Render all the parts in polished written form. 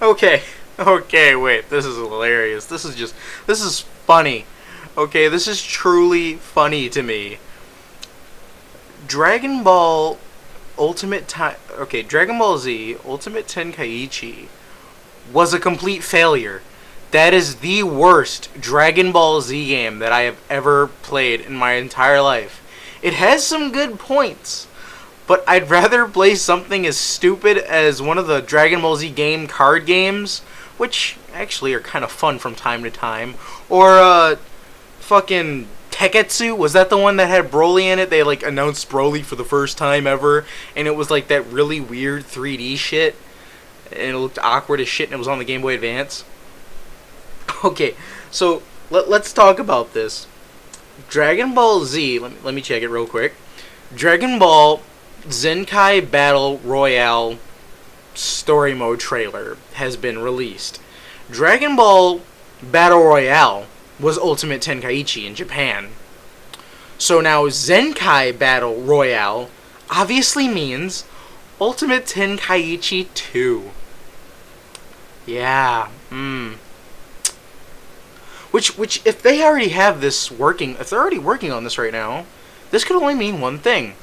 Okay, okay, wait, this is hilarious. This is funny. Okay, this is truly funny to me. Dragon Ball Dragon Ball Z Ultimate Tenkaichi was a complete failure. That is the worst Dragon Ball Z game that I have ever played in my entire life. It has some good points, but I'd rather play something as stupid as one of the Dragon Ball Z game card games, which actually are kind of fun from time to time, or fucking Teketsu. Was that the one that had Broly in it? They like announced Broly for the first time ever, and it was like that really weird 3D shit, and it looked awkward as shit, and it was on the Game Boy Advance. Okay, so let's talk about this. Dragon Ball Z, let me check it real quick. Dragon Ball Zenkai Battle Royale story mode trailer has been released. Dragon Ball Battle Royale was Ultimate Tenkaichi in Japan. So now Zenkai Battle Royale obviously means Ultimate Tenkaichi 2. Yeah, Which, if they already have this working, if they're already working on this right now, this could only mean one thing.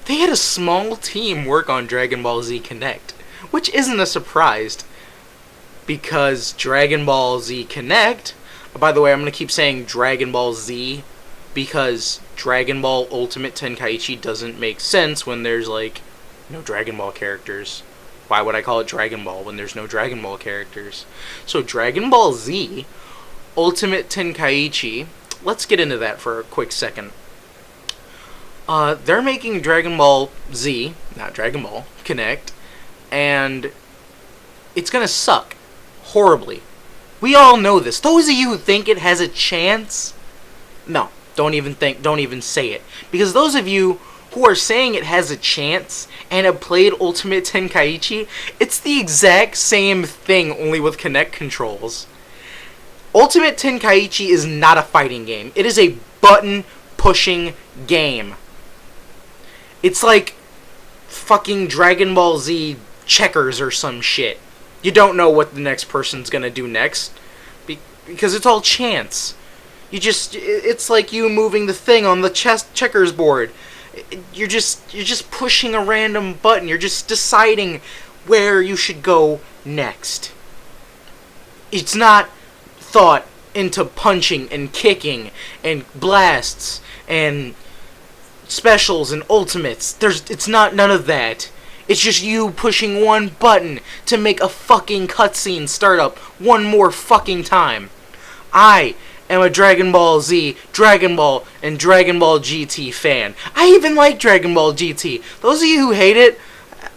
They had a small team work on Dragon Ball Z Connect, which isn't a surprise, because Dragon Ball Z Connect, by the way, I'm going to keep saying Dragon Ball Z, because Dragon Ball Ultimate Tenkaichi doesn't make sense when there's, like, no Dragon Ball characters. Why would I call it Dragon Ball when there's no Dragon Ball characters? So Dragon Ball Z Ultimate Tenkaichi, let's get into that for a quick second. They're making Dragon Ball Z, not Dragon Ball, Connect, and it's gonna suck horribly. We all know this. Those of you who think it has a chance, no, don't even say it. Because those of you who are saying it has a chance and have played Ultimate Tenkaichi, it's the exact same thing, only with Connect controls. Ultimate Tenkaichi is not a fighting game. It is a button-pushing game. It's like fucking Dragon Ball Z checkers or some shit. You don't know what the next person's gonna do next, because it's all chance. It's like you moving the thing on the checkers board. You're just pushing a random button. You're just deciding where you should go next. It's not thought into punching and kicking and blasts and specials and ultimates. It's not none of that. It's just you pushing one button to make a fucking cutscene start up one more fucking time. I am a Dragon Ball Z, Dragon Ball, and Dragon Ball GT fan. I even like Dragon Ball GT. Those of you who hate it,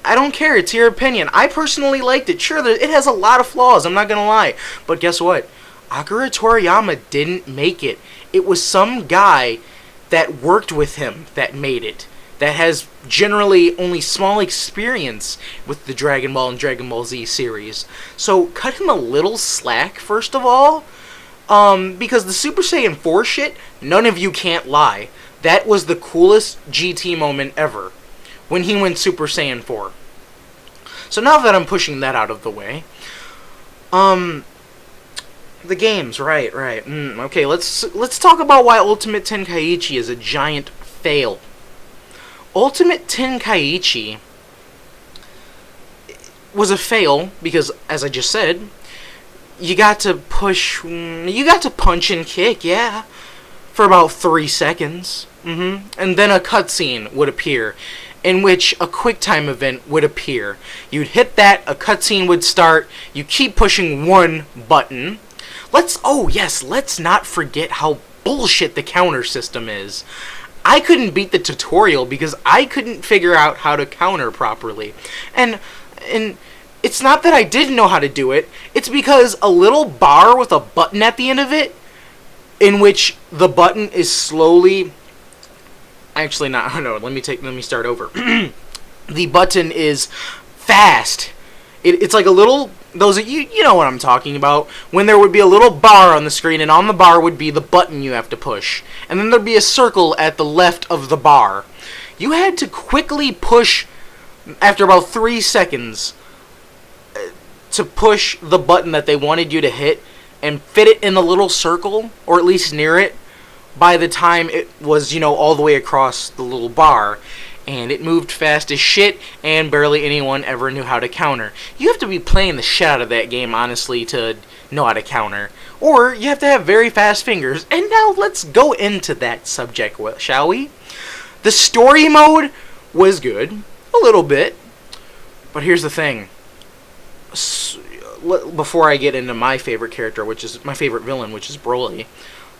I don't care. It's your opinion. I personally liked it. Sure, it has a lot of flaws. I'm not gonna lie. But guess what? Akira Toriyama didn't make it. It was some guy that worked with him that made it, that has generally only small experience with the Dragon Ball and Dragon Ball Z series. So cut him a little slack, first of all, because the Super Saiyan 4 shit, none of you can't lie. That was the coolest GT moment ever, when he went Super Saiyan 4. So now that I'm pushing that out of the way, the games, right. Okay, let's talk about why Ultimate Tenkaichi is a giant fail. Ultimate Tenkaichi was a fail because, as I just said, you got to punch and kick, yeah, for about 3 seconds. And then a cutscene would appear, in which a QuickTime event would appear. You'd hit that, a cutscene would start, you keep pushing one button. Let's not forget how bullshit the counter system is. I couldn't beat the tutorial because I couldn't figure out how to counter properly. And it's not that I didn't know how to do it, it's because a little bar with a button at the end of it, in which the button is slowly... Actually, not. No, let me start over. The button is fast. It's like a little... You know what I'm talking about. When there would be a little bar on the screen, and on the bar would be the button you have to push. And then there'd be a circle at the left of the bar. You had to quickly push, after about 3 seconds, to push the button that they wanted you to hit and fit it in the little circle, or at least near it, by the time it was, all the way across the little bar. And it moved fast as shit, and barely anyone ever knew how to counter. You have to be playing the shit out of that game, honestly, to know how to counter. Or you have to have very fast fingers. And now let's go into that subject, shall we? The story mode was good, a little bit. But here's the thing. Before I get into my favorite character, which is my favorite villain, which is Broly,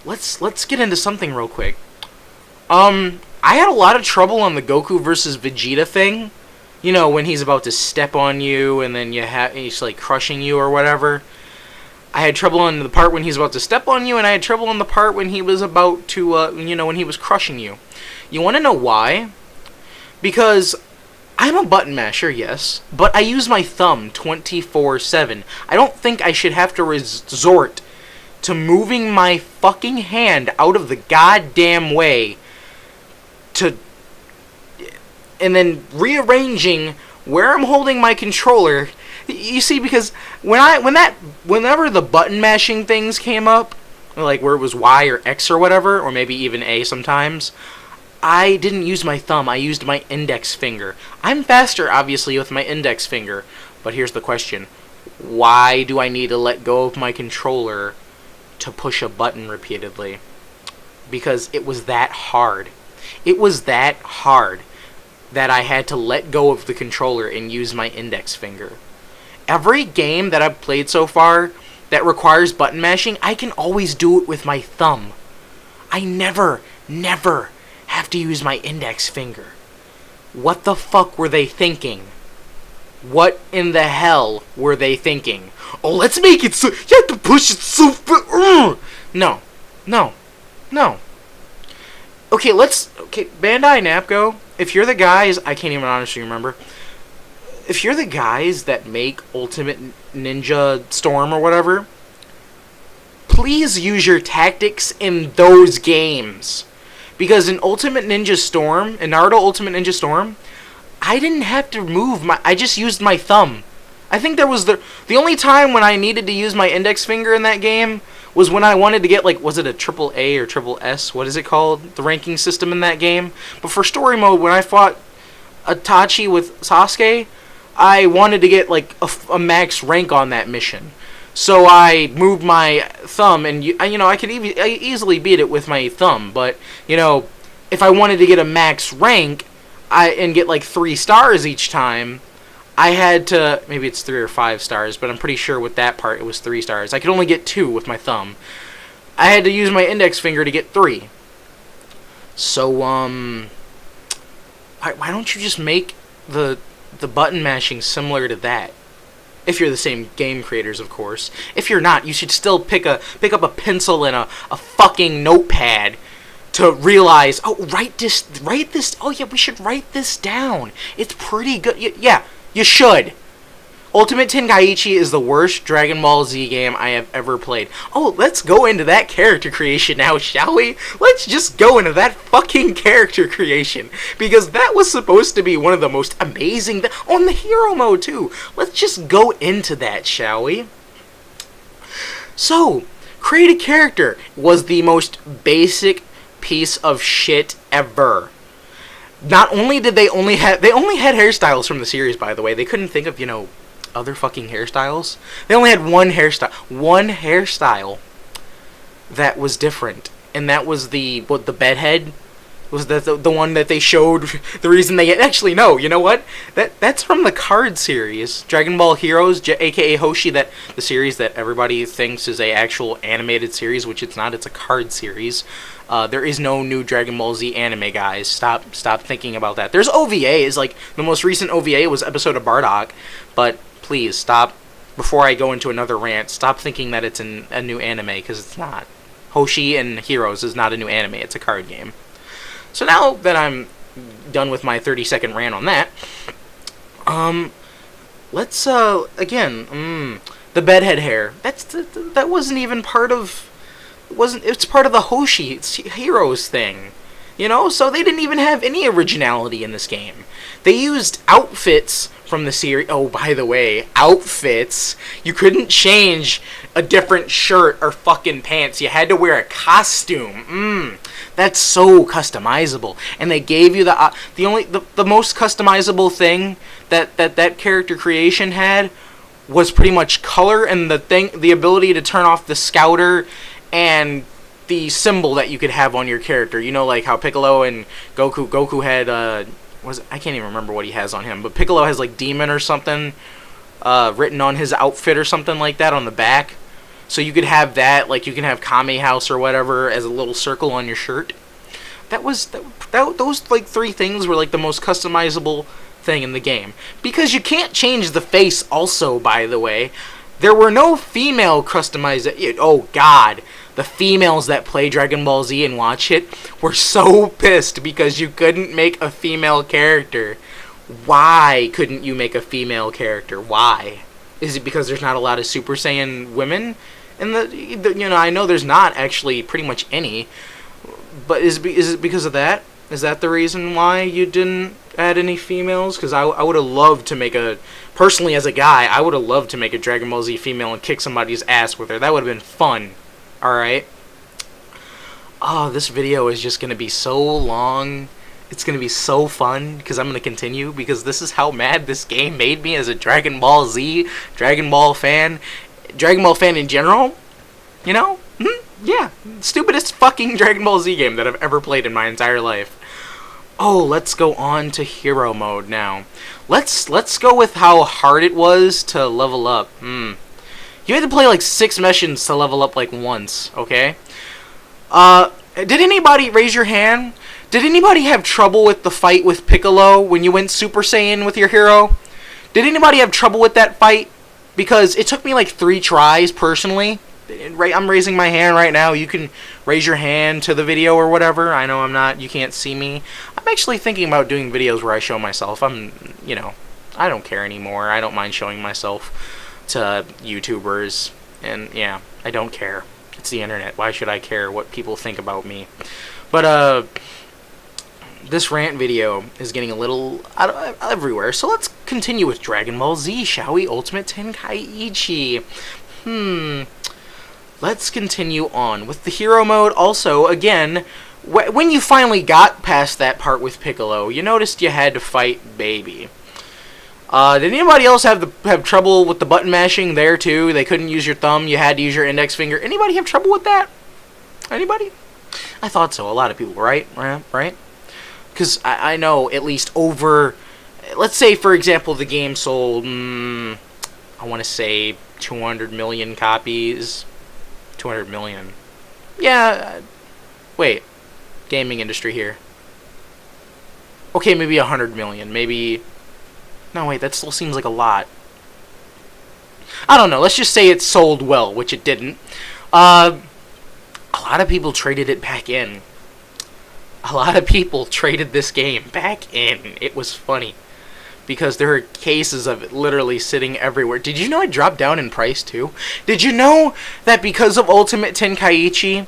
let's get into something real quick. I had a lot of trouble on the Goku versus Vegeta thing. When he's about to step on you and then he's like crushing you or whatever. I had trouble on the part when he's about to step on you, and I had trouble on the part when he was about to, when he was crushing you. You want to know why? Because I'm a button masher, yes, but I use my thumb 24/7. I don't think I should have to resort to moving my fucking hand out of the goddamn way and then rearranging where I'm holding my controller. You see, because whenever the button mashing things came up, like where it was Y or X or whatever, or maybe even A sometimes, I didn't use my thumb, I used my index finger. I'm faster, obviously, with my index finger, but here's the question. Why do I need to let go of my controller to push a button repeatedly? Because it was that hard. It was that hard that I had to let go of the controller and use my index finger. Every game that I've played so far that requires button mashing, I can always do it with my thumb. I never have to use my index finger. What the fuck were they thinking? What in the hell were they thinking? Oh, let's make it so you have to push it so No. Okay, Bandai Namco, if you're the guys, I can't even honestly remember. If you're the guys that make Ultimate Ninja Storm or whatever, please use your tactics in those games. Because in Ultimate Ninja Storm, in Naruto Ultimate Ninja Storm, I didn't have to move I just used my thumb. I think there was the only time when I needed to use my index finger in that game was when I wanted to get, was it a triple A or triple S? What is it called? The ranking system in that game. But for story mode, when I fought Itachi with Sasuke, I wanted to get, a max rank on that mission. So I moved my thumb, and, I could easily beat it with my thumb. But, if I wanted to get a max rank and get, 3 stars each time, I had to, maybe it's 3 or 5 stars, but I'm pretty sure with that part it was 3 stars. I could only get 2 with my thumb. I had to use my index finger to get 3. So, why don't you just make the button mashing similar to that? If you're the same game creators, of course. If you're not, you should still pick up a pencil and a fucking notepad to realize, write this, oh yeah, we should write this down. It's pretty good. Yeah. You should. Ultimate Tenkaichi is the worst Dragon Ball Z game I have ever played. Oh, let's go into that character creation now, shall we? Let's just go into that fucking character creation. Because that was supposed to be one of the most amazing... on the hero mode, too. Let's just go into that, shall we? So, create a character was the most basic piece of shit ever. Not only did they only had hairstyles from the series, by the way. They couldn't think of, other fucking hairstyles. They only had one hairstyle that was different, and that was the bedhead. Was the one that they showed? The reason they actually no, you know what? That's from the card series, Dragon Ball Heroes, aka Hoshi. That the series that everybody thinks is a actual animated series, which it's not. It's a card series. There is no new Dragon Ball Z anime, guys. Stop thinking about that. There's OVAs, the most recent OVA was episode of Bardock, but please stop, before I go into another rant, stop thinking that it's a new anime, because it's not. Hoshi and Heroes is not a new anime, it's a card game. So now that I'm done with my 30-second rant on that, let's, again, the bedhead hair. That wasn't even part of... It's part of the Hoshi Heroes thing. So they didn't even have any originality in this game. They used outfits from the series. Oh, by the way, outfits. You couldn't change a different shirt or fucking pants. You had to wear a costume. That's so customizable. And they gave you the most customizable thing that character creation had was pretty much color and the ability to turn off the scouter and the symbol that you could have on your character. You know, like how Piccolo and Goku had I can't even remember what he has on him, but Piccolo has like demon or something written on his outfit or something like that on the back. So you could have that, like you can have Kame House or whatever as a little circle on your shirt. Those like 3 things were like the most customizable thing in the game, because you can't change the face. Also, by the way, there were no female customization. Oh God, the females that play Dragon Ball Z and watch it were so pissed because you couldn't make a female character. Why couldn't you make a female character? Why? Is it because there's not a lot of Super Saiyan women in the I know there's not actually pretty much any, but is it because of that? Is that the reason why you didn't add any females? Because I would have loved to make personally as a guy, I would have loved to make a Dragon Ball Z female and kick somebody's ass with her. That would have been fun. Alright? Oh, this video is just going to be so long. It's going to be so fun because I'm going to continue, because this is how mad this game made me as a Dragon Ball Z, Dragon Ball fan in general. You know? Yeah. Stupidest fucking Dragon Ball Z game that I've ever played in my entire life. Oh, let's go on to hero mode now. Let's go with how hard it was to level up. You had to play like 6 missions to level up like once, okay? Did anybody raise your hand? Did anybody have trouble with the fight with Piccolo when you went Super Saiyan with your hero? Did anybody have trouble with that fight? Because it took me like 3 tries personally. I'm raising my hand right now. You can raise your hand to the video or whatever. I know you can't see me. I'm actually thinking about doing videos where I show myself. I don't care anymore. I don't mind showing myself to YouTubers. And yeah, I don't care. It's the internet. Why should I care what people think about me? But, this rant video is getting a little everywhere. So let's continue with Dragon Ball Z, shall we? Ultimate Tenkaichi. Let's continue on with the hero mode. Also, again, when you finally got past that part with Piccolo, you noticed you had to fight Baby. Did anybody else have trouble with the button mashing there too? They couldn't use your thumb, you had to use your index finger. Anybody have trouble with that? Anybody? I thought so. A lot of people, right? Right? Because I know at least over, let's say for example the game sold, I want to say 200 million copies. 200 million. Yeah, wait. Gaming industry here. Okay, maybe 100 million. Maybe... No, wait, that still seems like a lot. I don't know. Let's just say it sold well, which it didn't. A lot of people traded it back in. A lot of people traded this game back in. It was funny. Because there are cases of it literally sitting everywhere. Did you know it dropped down in price too? Did you know that because of Ultimate Tenkaichi,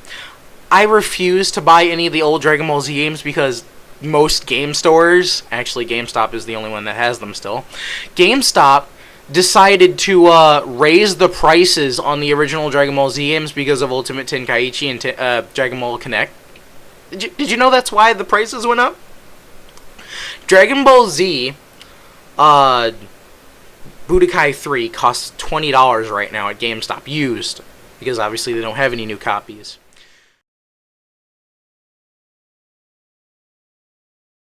I refuse to buy any of the old Dragon Ball Z games because most game stores, actually GameStop is the only one that has them still, GameStop decided to raise the prices on the original Dragon Ball Z games because of Ultimate Tenkaichi and Dragon Ball Connect. Did you know that's why the prices went up? Dragon Ball Z... Budokai 3 costs $20 right now at GameStop, used, because obviously they don't have any new copies.